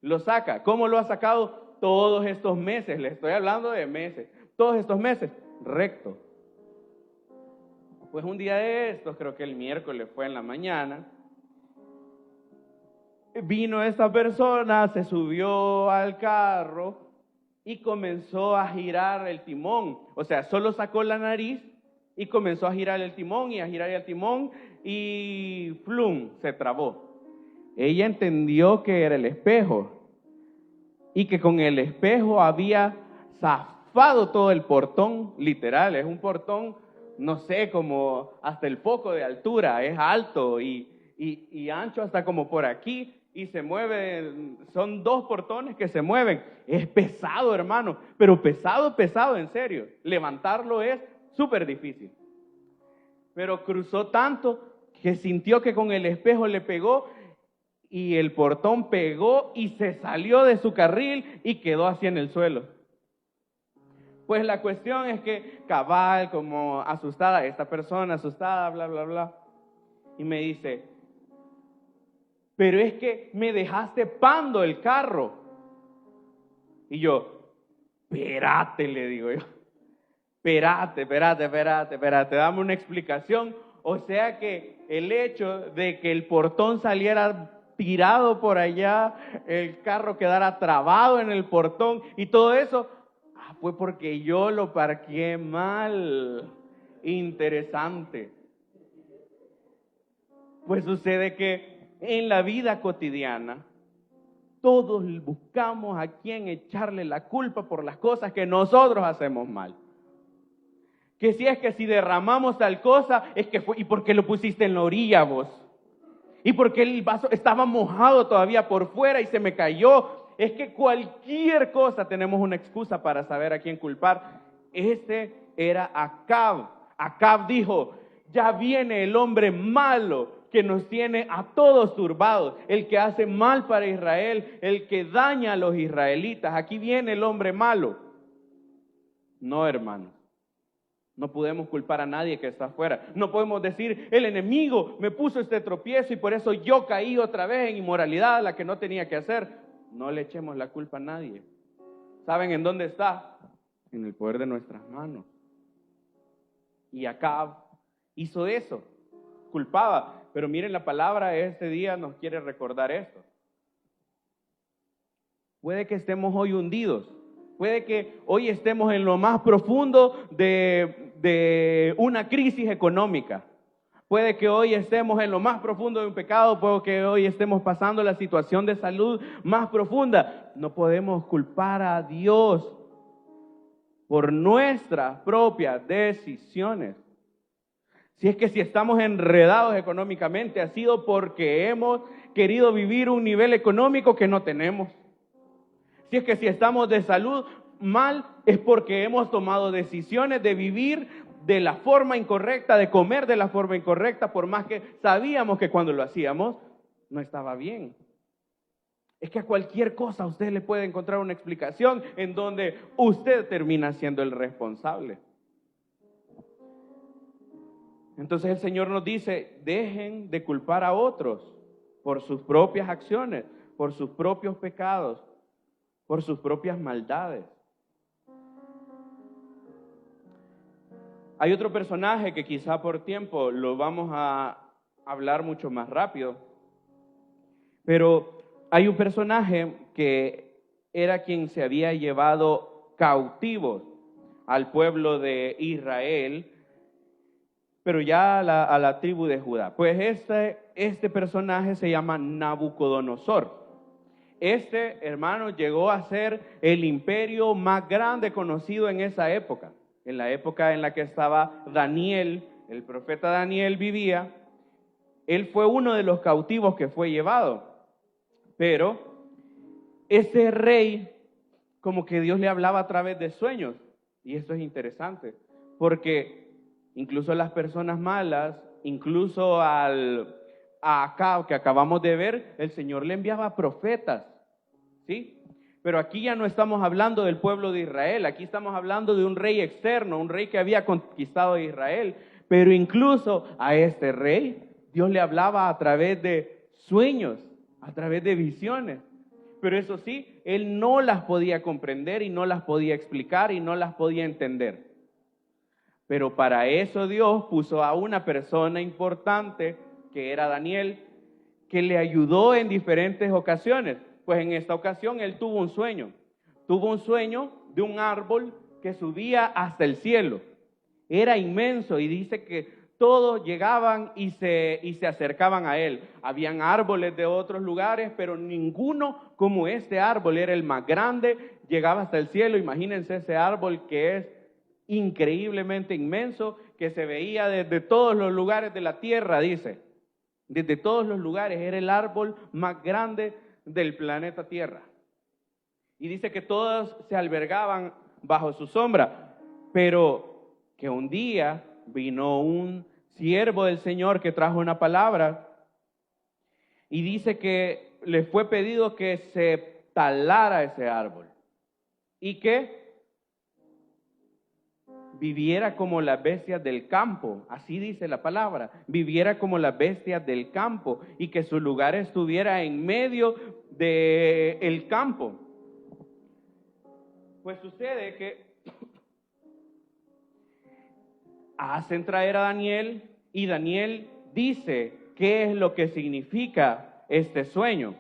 Lo saca. ¿Cómo lo ha sacado? Todos estos meses, le estoy hablando de meses. Todos estos meses, recto. Pues un día de estos, creo que el miércoles fue en la mañana, vino esta persona, se subió al carro y comenzó a girar el timón. O sea, solo sacó la nariz y comenzó a girar el timón y a girar el timón y ¡flum! Se trabó. Ella entendió que era el espejo y que con el espejo había zafado todo el portón, literal, es un portón, no sé, como hasta el foco de altura, es alto y ancho hasta como por aquí. Y se mueve, son 2 portones que se mueven. Es pesado, hermano, pero pesado, pesado, en serio. Levantarlo es súper difícil. Pero cruzó tanto que sintió que con el espejo le pegó y el portón pegó y se salió de su carril y quedó así en el suelo. Pues la cuestión es que cabal, como asustada, esta persona asustada, bla, bla, bla, y me dice, pero es que me dejaste pando el carro. Y yo, espérate, le digo yo, espérate, dame una explicación. O sea que el hecho de que el portón saliera tirado por allá, el carro quedara trabado en el portón y todo eso, fue porque yo lo parqué mal. Interesante. Pues sucede que en la vida cotidiana, todos buscamos a quién echarle la culpa por las cosas que nosotros hacemos mal. Que si derramamos tal cosa, es que fue, ¿y por qué lo pusiste en la orilla vos? ¿Y por qué el vaso estaba mojado todavía por fuera y se me cayó? Es que cualquier cosa tenemos una excusa para saber a quién culpar. Este era Acab. Acab dijo, ya viene el hombre malo que nos tiene a todos turbados, el que hace mal para Israel, el que daña a los israelitas. Aquí viene el hombre malo. No, hermano. No podemos culpar a nadie que está afuera. No podemos decir, el enemigo me puso este tropiezo y por eso yo caí otra vez en inmoralidad, la que no tenía que hacer. No le echemos la culpa a nadie. ¿Saben en dónde está? En el poder de nuestras manos. Y Acab hizo eso, culpaba. Pero miren, la palabra este día nos quiere recordar esto. Puede que estemos hoy hundidos. Puede que hoy estemos en lo más profundo de una crisis económica. Puede que hoy estemos en lo más profundo de un pecado. Puede que hoy estemos pasando la situación de salud más profunda. No podemos culpar a Dios por nuestras propias decisiones. Si estamos enredados económicamente, ha sido porque hemos querido vivir un nivel económico que no tenemos. Si estamos de salud mal, es porque hemos tomado decisiones de vivir de la forma incorrecta, de comer de la forma incorrecta, por más que sabíamos que cuando lo hacíamos no estaba bien. Es que a cualquier cosa usted le puede encontrar una explicación en donde usted termina siendo el responsable. Entonces el Señor nos dice, dejen de culpar a otros por sus propias acciones, por sus propios pecados, por sus propias maldades. Hay otro personaje que quizá por tiempo lo vamos a hablar mucho más rápido, pero hay un personaje que era quien se había llevado cautivos al pueblo de Israel, pero ya a la tribu de Judá. Pues este personaje se llama Nabucodonosor. Este, hermano, llegó a ser el imperio más grande conocido en esa época. En la época en la que estaba Daniel, el profeta Daniel vivía, él fue uno de los cautivos que fue llevado. Pero ese rey, como que Dios le hablaba a través de sueños. Y esto es interesante, porque incluso las personas malas, incluso a Acab, que acabamos de ver, el Señor le enviaba profetas, ¿sí? Pero aquí ya no estamos hablando del pueblo de Israel, aquí estamos hablando de un rey externo, un rey que había conquistado a Israel. Pero incluso a este rey, Dios le hablaba a través de sueños, a través de visiones. Pero eso sí, él no las podía comprender y no las podía explicar y no las podía entender. Pero para eso Dios puso a una persona importante, que era Daniel, que le ayudó en diferentes ocasiones. Pues en esta ocasión él tuvo un sueño de un árbol que subía hasta el cielo. Era inmenso y dice que todos llegaban y se acercaban a él. Habían árboles de otros lugares, pero ninguno como este árbol. Era el más grande, llegaba hasta el cielo. Imagínense ese árbol que es increíblemente inmenso, que se veía desde todos los lugares de la tierra, dice. Desde todos los lugares, era el árbol más grande del planeta Tierra. Y dice que todos se albergaban bajo su sombra, pero que un día vino un siervo del Señor que trajo una palabra y dice que le fue pedido que se talara ese árbol y que viviera como las bestias del campo, así dice la palabra, viviera como las bestias del campo y que su lugar estuviera en medio del campo. Pues sucede que hacen traer a Daniel y Daniel dice qué es lo que significa este sueño.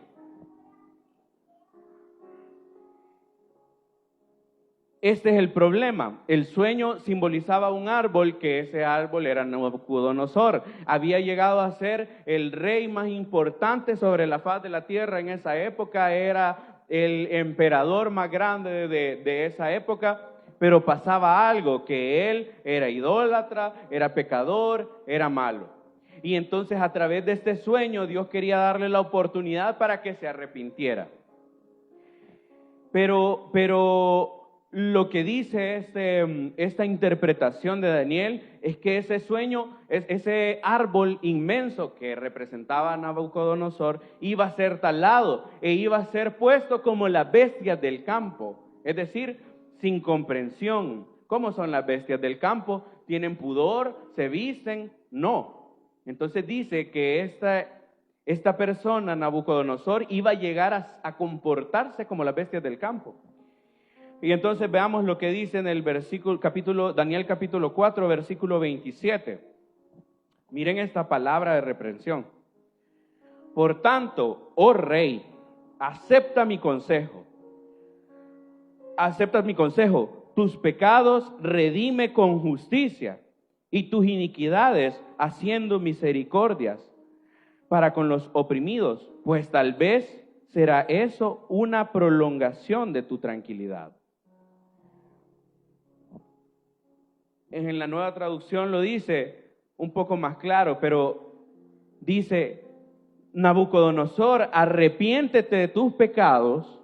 Este es el problema. El sueño simbolizaba un árbol, que ese árbol era Nabucodonosor. Había llegado a ser el rey más importante sobre la faz de la tierra en esa época. Era el emperador más grande de esa época. Pero pasaba algo, que él era idólatra, era pecador, era malo. Y entonces a través de este sueño Dios quería darle la oportunidad para que se arrepintiera. Pero lo que dice esta interpretación de Daniel es que ese sueño, ese árbol inmenso que representaba a Nabucodonosor, iba a ser talado e iba a ser puesto como las bestias del campo, es decir, sin comprensión. ¿Cómo son las bestias del campo? ¿Tienen pudor? ¿Se visten? No. Entonces dice que esta persona, Nabucodonosor, iba a llegar a comportarse como las bestias del campo. Y entonces veamos lo que dice en el Daniel capítulo 4, versículo 27. Miren esta palabra de reprensión. Por tanto, oh rey, acepta mi consejo. Acepta mi consejo. Tus pecados redime con justicia y tus iniquidades haciendo misericordias para con los oprimidos, pues tal vez será eso una prolongación de tu tranquilidad. En la Nueva Traducción lo dice un poco más claro, pero dice: Nabucodonosor, arrepiéntete de tus pecados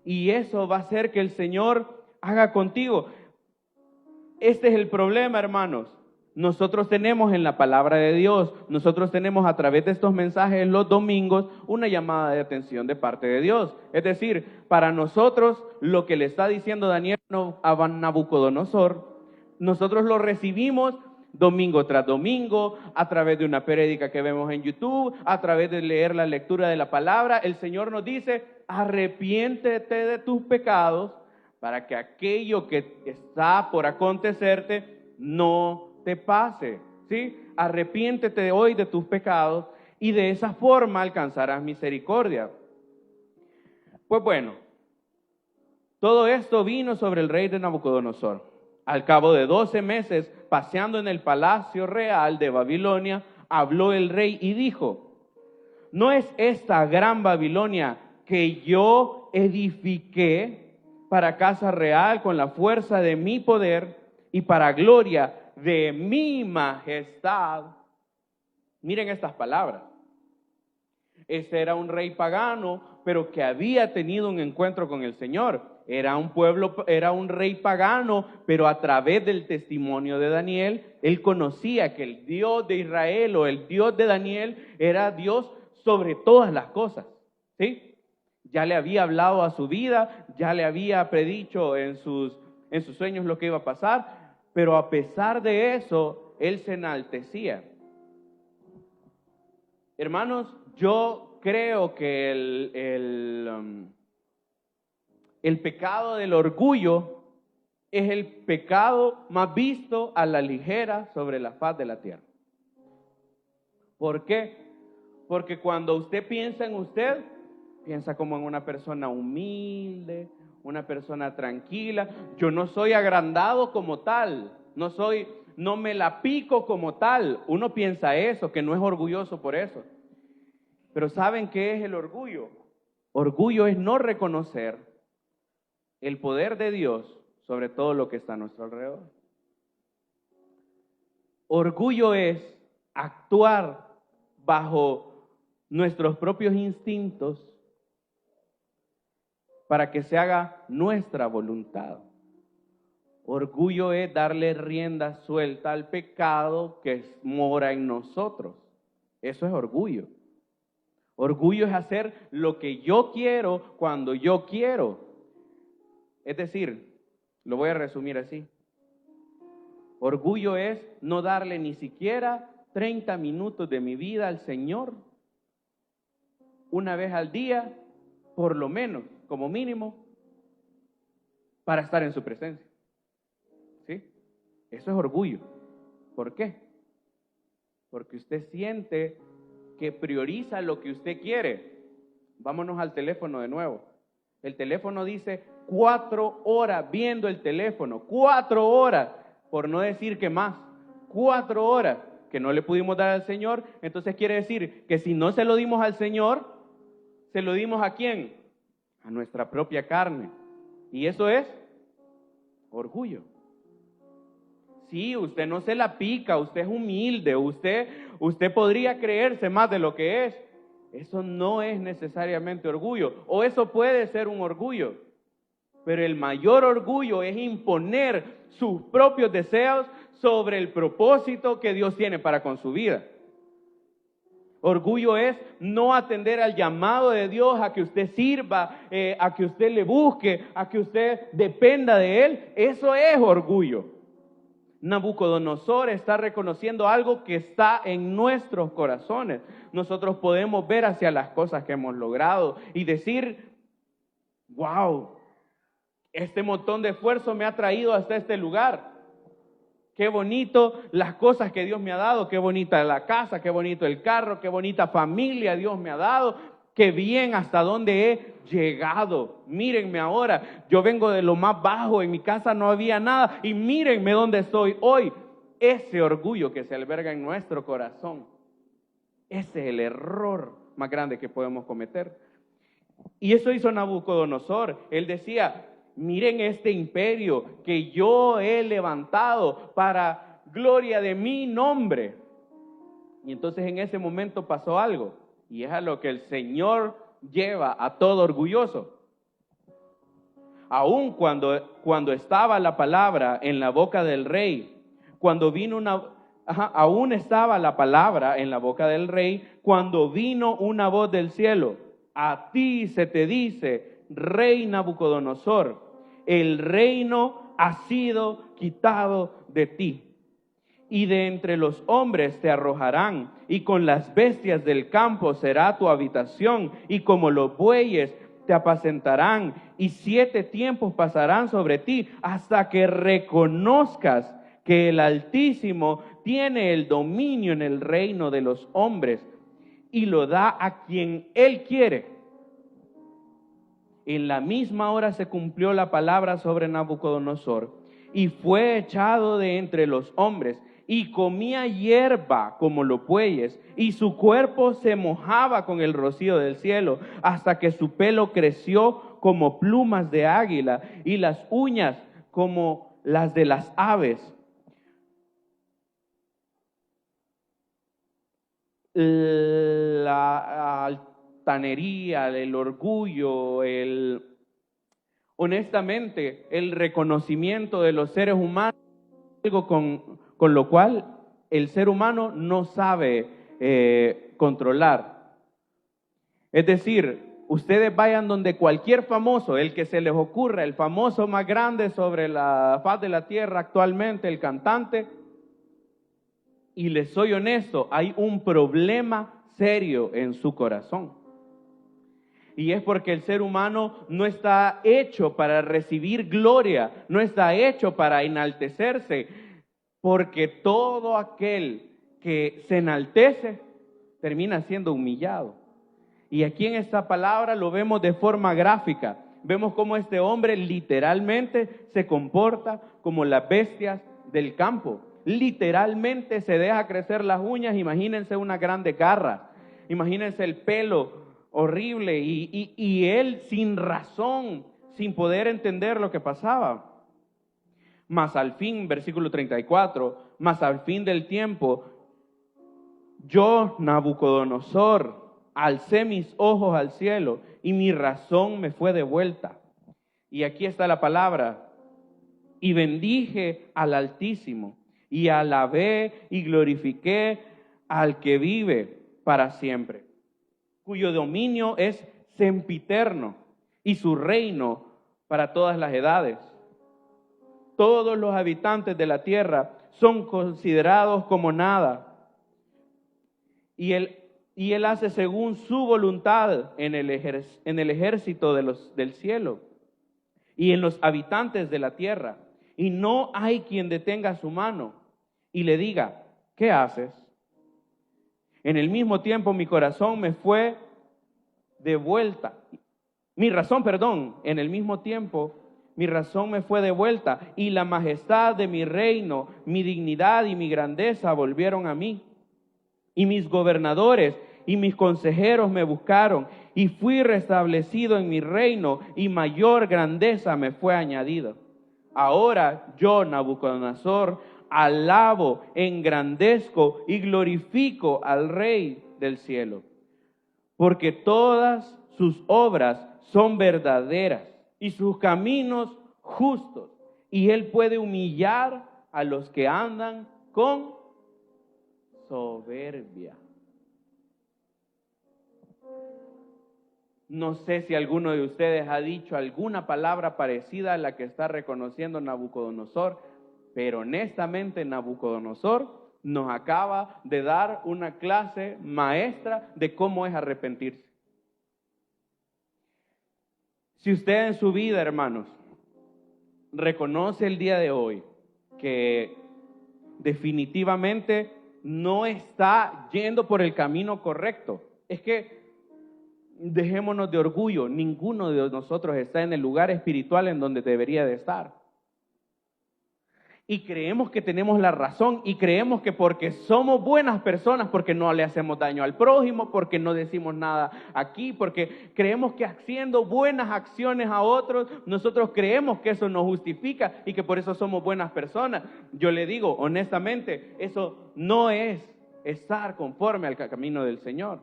y eso va a hacer que el Señor haga contigo. Este es el problema, hermanos. Nosotros tenemos en la palabra de Dios, nosotros tenemos a través de estos mensajes los domingos una llamada de atención de parte de Dios. Es decir, para nosotros lo que le está diciendo Daniel a Nabucodonosor, nosotros lo recibimos domingo tras domingo, a través de una prédica que vemos en YouTube, a través de leer la lectura de la palabra. El Señor nos dice: arrepiéntete de tus pecados para que aquello que está por acontecerte no te pase, ¿sí? Arrepiéntete hoy de tus pecados y de esa forma alcanzarás misericordia. Pues bueno, todo esto vino sobre el rey de Nabucodonosor. Al cabo de 12 meses, paseando en el palacio real de Babilonia, habló el rey y dijo: ¿no es esta gran Babilonia que yo edifiqué para casa real con la fuerza de mi poder y para gloria de mi majestad? Miren estas palabras. Este era un rey pagano, pero que había tenido un encuentro con el Señor. Era un rey pagano, pero a través del testimonio de Daniel, él conocía que el Dios de Israel o el Dios de Daniel era Dios sobre todas las cosas, ¿sí? Ya le había hablado a su vida, ya le había predicho en sus sueños lo que iba a pasar, pero a pesar de eso, él se enaltecía. Hermanos, yo creo que el pecado del orgullo es el pecado más visto a la ligera sobre la faz de la tierra. ¿Por qué? Porque cuando usted piensa en usted, piensa como en una persona humilde, una persona tranquila. Yo no soy agrandado como tal, no me la pico como tal. Uno piensa eso, que no es orgulloso por eso. Pero ¿saben qué es el orgullo? Orgullo es no reconocer el poder de Dios sobre todo lo que está a nuestro alrededor. Orgullo es actuar bajo nuestros propios instintos para que se haga nuestra voluntad. Orgullo es darle rienda suelta al pecado que mora en nosotros. Eso es orgullo. Orgullo es hacer lo que yo quiero cuando yo quiero. Es decir, lo voy a resumir así. Orgullo es no darle ni siquiera 30 minutos de mi vida al Señor. Una vez al día, por lo menos, como mínimo, para estar en su presencia. ¿Sí? Eso es orgullo. ¿Por qué? Porque usted siente que prioriza lo que usted quiere. Vámonos al teléfono de nuevo. El teléfono dice 4 horas viendo el teléfono, 4 horas, por no decir que más, 4 horas que no le pudimos dar al Señor. Entonces quiere decir que si no se lo dimos al Señor, ¿se lo dimos a quién? A nuestra propia carne. Y eso es orgullo. Sí, usted no se la pica, usted es humilde, usted podría creerse más de lo que es. Eso no es necesariamente orgullo, o eso puede ser un orgullo. Pero el mayor orgullo es imponer sus propios deseos sobre el propósito que Dios tiene para con su vida. Orgullo es no atender al llamado de Dios a que usted sirva, a que usted le busque, a que usted dependa de Él. Eso es orgullo. Nabucodonosor está reconociendo algo que está en nuestros corazones. Nosotros podemos ver hacia las cosas que hemos logrado y decir, wow, este montón de esfuerzo me ha traído hasta este lugar. Qué bonito las cosas que Dios me ha dado, qué bonita la casa, qué bonito el carro, qué bonita familia Dios me ha dado, qué bien hasta dónde he llegado. Mírenme ahora, yo vengo de lo más bajo, en mi casa no había nada y mírenme dónde estoy hoy. Ese orgullo que se alberga en nuestro corazón, ese es el error más grande que podemos cometer. Y eso hizo Nabucodonosor. Él decía, miren este imperio que yo he levantado para gloria de mi nombre. Y entonces en ese momento pasó algo, y es a lo que el Señor lleva a todo orgulloso. Aun cuando estaba la palabra en la boca del rey, aún estaba la palabra en la boca del rey, cuando vino una voz del cielo, a ti se te dice, rey Nabucodonosor, el reino ha sido quitado de ti, y de entre los hombres te arrojarán, y con las bestias del campo será tu habitación, y como los bueyes te apacentarán, y 7 tiempos pasarán sobre ti, hasta que reconozcas que el Altísimo tiene el dominio en el reino de los hombres, y lo da a quien Él quiere. En la misma hora se cumplió la palabra sobre Nabucodonosor, y fue echado de entre los hombres, y comía hierba como los bueyes, y su cuerpo se mojaba con el rocío del cielo, hasta que su pelo creció como plumas de águila, y las uñas como las de las aves. La altanería, el orgullo, honestamente, el reconocimiento de los seres humanos, algo con lo cual el ser humano no sabe controlar. Es decir, ustedes vayan donde cualquier famoso, el que se les ocurra, el famoso más grande sobre la faz de la tierra actualmente, el cantante, y les soy honesto, hay un problema serio en su corazón. Y es porque el ser humano no está hecho para recibir gloria, no está hecho para enaltecerse, porque todo aquel que se enaltece termina siendo humillado. Y aquí en esta palabra lo vemos de forma gráfica. Vemos cómo este hombre literalmente se comporta como las bestias del campo. Literalmente se deja crecer las uñas. Imagínense una grande garra, imagínense el pelo horrible y él sin razón, sin poder entender lo que pasaba. Mas al fin, versículo 34, mas al fin del tiempo, yo, Nabucodonosor, alcé mis ojos al cielo y mi razón me fue devuelta. Y aquí está la palabra, y bendije al Altísimo, y alabé y glorifiqué al que vive para siempre. cuyo dominio es sempiterno y su reino para todas las edades. Todos los habitantes de la tierra son considerados como nada, y él hace según su voluntad en el ejército del cielo y en los habitantes de la tierra. Y no hay quien detenga su mano y le diga, ¿qué haces? En el mismo tiempo mi corazón me fue de vuelta. En el mismo tiempo mi razón me fue de vuelta y la majestad de mi reino, mi dignidad y mi grandeza volvieron a mí. Y mis gobernadores y mis consejeros me buscaron y fui restablecido en mi reino y mayor grandeza me fue añadida. Ahora yo, Nabucodonosor, alabo, engrandezco y glorifico al Rey del cielo, porque todas sus obras son verdaderas y sus caminos justos, y él puede humillar a los que andan con soberbia. No sé si alguno de ustedes ha dicho alguna palabra parecida a la que está reconociendo Nabucodonosor, pero honestamente Nabucodonosor nos acaba de dar una clase maestra de cómo es arrepentirse. Si usted en su vida, hermanos, reconoce el día de hoy que definitivamente no está yendo por el camino correcto, es que dejémonos de orgullo, ninguno de nosotros está en el lugar espiritual en donde debería de estar. Y creemos que tenemos la razón y creemos que porque somos buenas personas, porque no le hacemos daño al prójimo, porque no decimos nada aquí, porque creemos que haciendo buenas acciones a otros, nosotros creemos que eso nos justifica y que por eso somos buenas personas. Yo le digo honestamente, eso no es estar conforme al camino del Señor.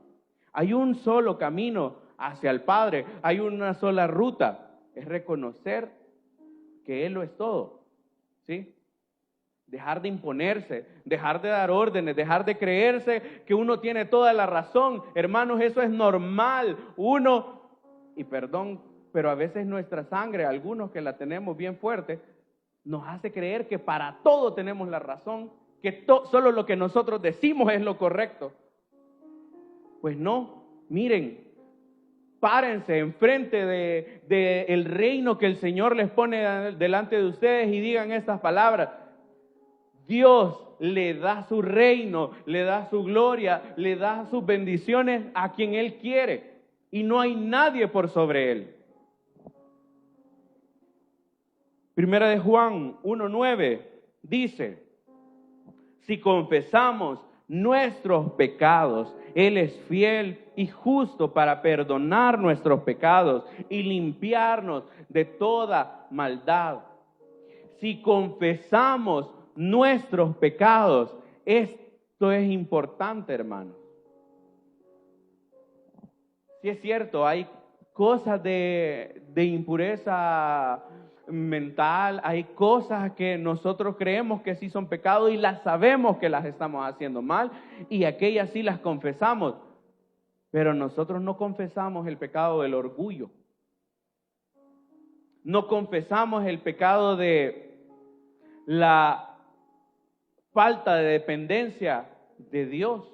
Hay un solo camino hacia el Padre, hay una sola ruta, es reconocer que Él lo es todo, ¿sí? Dejar de imponerse, dejar de dar órdenes, dejar de creerse que uno tiene toda la razón. Hermanos, eso es normal. Y perdón, pero a veces nuestra sangre, algunos que la tenemos bien fuerte, nos hace creer que para todo tenemos la razón, que solo lo que nosotros decimos es lo correcto. Pues no, miren, párense enfrente de el reino que el Señor les pone delante de ustedes y digan estas palabras. Dios le da su reino, le da su gloria, le da sus bendiciones a quien Él quiere y no hay nadie por sobre Él. Primera de Juan 1:9 dice, si confesamos nuestros pecados, Él es fiel y justo para perdonar nuestros pecados y limpiarnos de toda maldad. Si confesamos nuestros pecados, esto es importante, hermanos. Sí es cierto, hay cosas de impureza mental, hay cosas que nosotros creemos que sí son pecados y las sabemos que las estamos haciendo mal y aquellas sí las confesamos, pero nosotros no confesamos el pecado del orgullo, no confesamos el pecado de la falta de dependencia de Dios.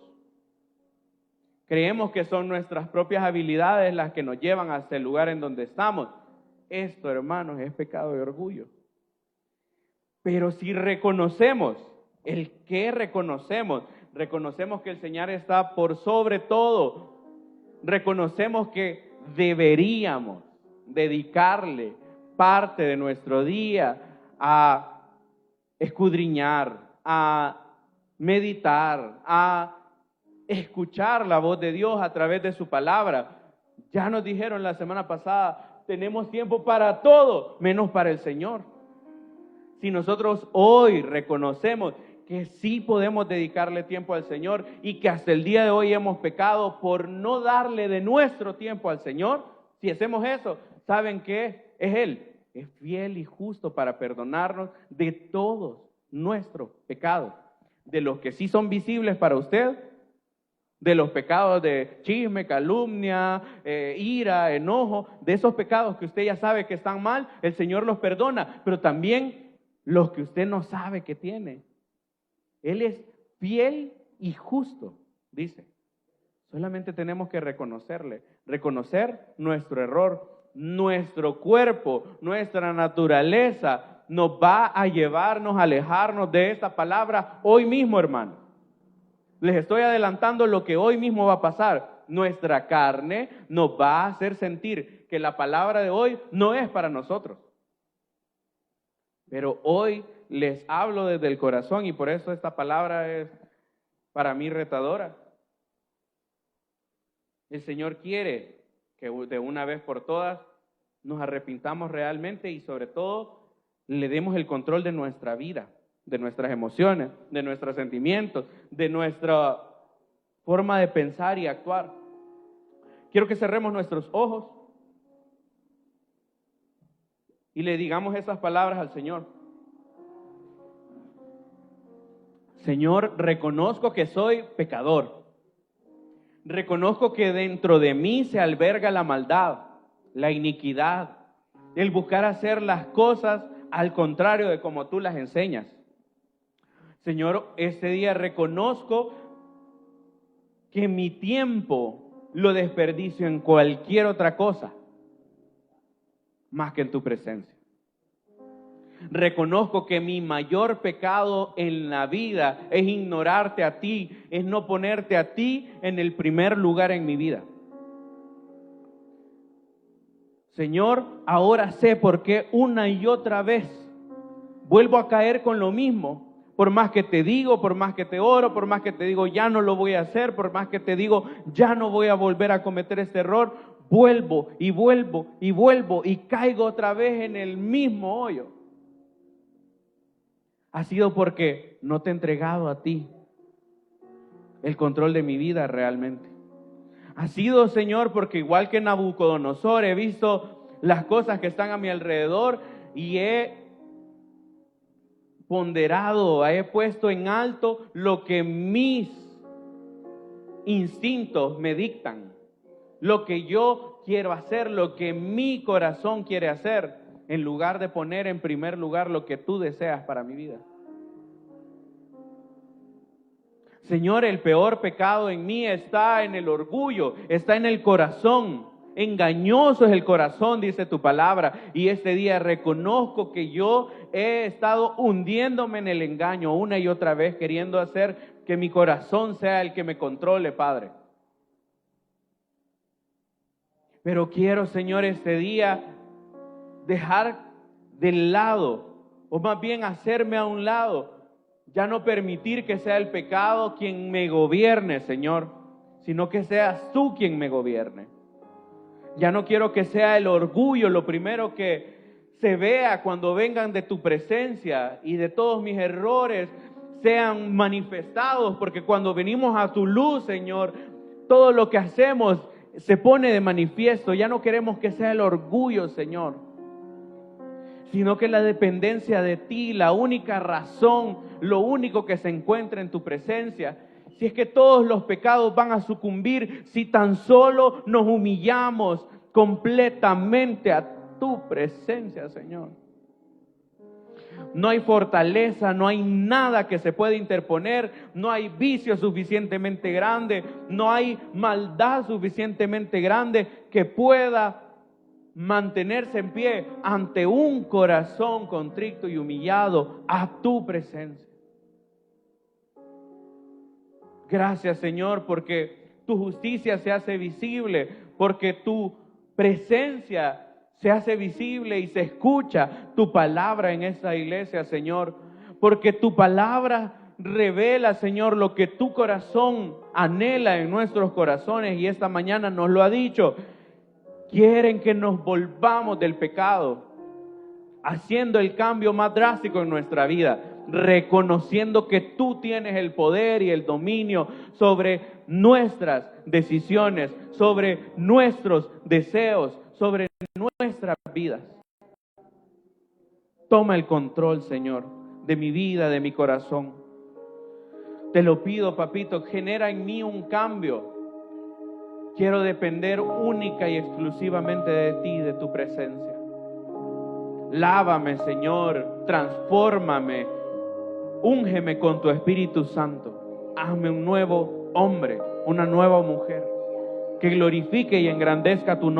Creemos que son nuestras propias habilidades las que nos llevan hasta el lugar en donde estamos. Esto, hermanos, es pecado de orgullo. Pero si reconocemos, reconocemos que el Señor está por sobre todo, reconocemos que deberíamos dedicarle parte de nuestro día a escudriñar, a meditar, a escuchar la voz de Dios a través de su palabra. Ya nos dijeron la semana pasada, tenemos tiempo para todo, menos para el Señor. Si nosotros hoy reconocemos que sí podemos dedicarle tiempo al Señor y que hasta el día de hoy hemos pecado por no darle de nuestro tiempo al Señor, si hacemos eso, ¿saben qué? Es Él, es fiel y justo para perdonarnos de todos nuestros pecados, de los que sí son visibles para usted de los pecados de chisme, calumnia, ira, enojo, de esos pecados que usted ya sabe que están mal, el Señor los perdona, pero también los que usted no sabe que tiene. Él es fiel y justo, dice. Solamente tenemos que reconocerle, reconocer nuestro error, nuestro cuerpo, nuestra naturaleza nos va a llevarnos a alejarnos de esta palabra hoy mismo, hermano. Les estoy adelantando lo que hoy mismo va a pasar. Nuestra carne nos va a hacer sentir que la palabra de hoy no es para nosotros. Pero hoy les hablo desde el corazón y por eso esta palabra es para mí retadora. El Señor quiere que de una vez por todas nos arrepintamos realmente y sobre todo le demos el control de nuestra vida, de nuestras emociones, de nuestros sentimientos, de nuestra forma de pensar y actuar. Quiero que cerremos nuestros ojos y le digamos esas palabras al Señor. Señor, reconozco que soy pecador. Reconozco que dentro de mí se alberga la maldad, la iniquidad, el buscar hacer las cosas al contrario de como tú las enseñas. Señor, este día reconozco que mi tiempo lo desperdicio en cualquier otra cosa, más que en tu presencia. Reconozco que mi mayor pecado en la vida es ignorarte a ti, es no ponerte a ti en el primer lugar en mi vida. Señor, ahora sé por qué una y otra vez vuelvo a caer con lo mismo. Por más que te digo, por más que te oro, por más que te digo ya no lo voy a hacer, por más que te digo ya no voy a volver a cometer este error, vuelvo y vuelvo y vuelvo y caigo otra vez en el mismo hoyo. Ha sido porque no te he entregado a ti el control de mi vida realmente. Ha sido, Señor, porque igual que Nabucodonosor he visto las cosas que están a mi alrededor y he ponderado, he puesto en alto lo que mis instintos me dictan, lo que yo quiero hacer, lo que mi corazón quiere hacer, en lugar de poner en primer lugar lo que tú deseas para mi vida. Señor, el peor pecado en mí está en el orgullo, está en el corazón. Engañoso es el corazón, dice tu palabra. Y este día reconozco que yo he estado hundiéndome en el engaño una y otra vez, queriendo hacer que mi corazón sea el que me controle, Padre. Pero quiero, Señor, este día dejar de lado, o más bien hacerme a un lado, ya no permitir que sea el pecado quien me gobierne, Señor, sino que seas tú quien me gobierne. Ya no quiero que sea el orgullo lo primero que se vea cuando vengan de tu presencia y de todos mis errores sean manifestados, porque cuando venimos a tu luz, Señor, todo lo que hacemos se pone de manifiesto. Ya no queremos que sea el orgullo, Señor, sino que la dependencia de ti, la única razón, lo único que se encuentra en tu presencia. Si es que todos los pecados van a sucumbir, si tan solo nos humillamos completamente a tu presencia, Señor. No hay fortaleza, no hay nada que se pueda interponer, no hay vicio suficientemente grande, no hay maldad suficientemente grande que pueda mantenerse en pie ante un corazón contrito y humillado a tu presencia. Gracias, Señor, porque tu justicia se hace visible, porque tu presencia se hace visible y se escucha tu palabra en esta iglesia, Señor, porque tu palabra revela, Señor, lo que tu corazón anhela en nuestros corazones y esta mañana nos lo ha dicho. Quieren que nos volvamos del pecado, haciendo el cambio más drástico en nuestra vida, reconociendo que tú tienes el poder y el dominio sobre nuestras decisiones, sobre nuestros deseos, sobre nuestras vidas. Toma el control, Señor, de mi vida, de mi corazón. Te lo pido, papito, genera en mí un cambio. Quiero depender única y exclusivamente de ti, de tu presencia. Lávame, Señor, transfórmame, úngeme con tu Espíritu Santo. Hazme un nuevo hombre, una nueva mujer, que glorifique y engrandezca tu nombre.